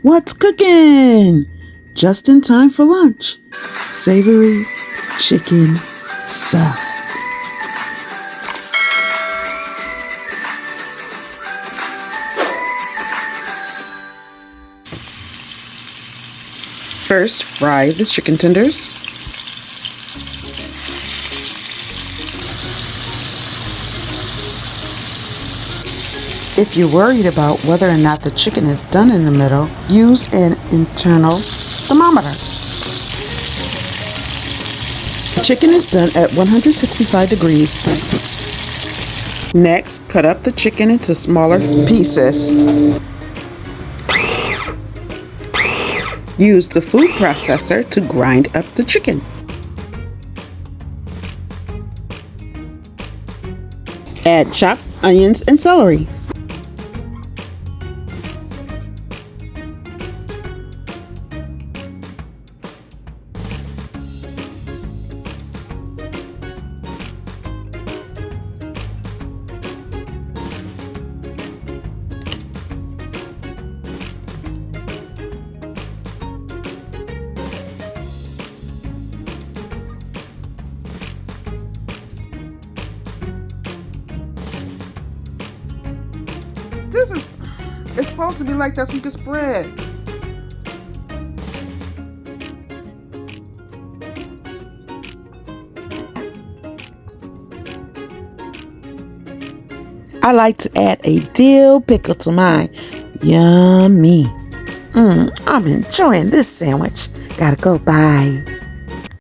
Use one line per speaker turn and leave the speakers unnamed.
What's cooking? Just in time for lunch. Savory chicken salad. First, fry the chicken tenders. If you're worried about whether or not the chicken is done in the middle, use an internal thermometer. The chicken is done at 165 degrees. Next, cut up the chicken into smaller pieces. Use the food processor to grind up the chicken. Add chopped onions and celery. It's supposed to be like that so you can spread. I like to add a dill pickle to mine. Yummy. I'm enjoying this sandwich. Gotta go, bye.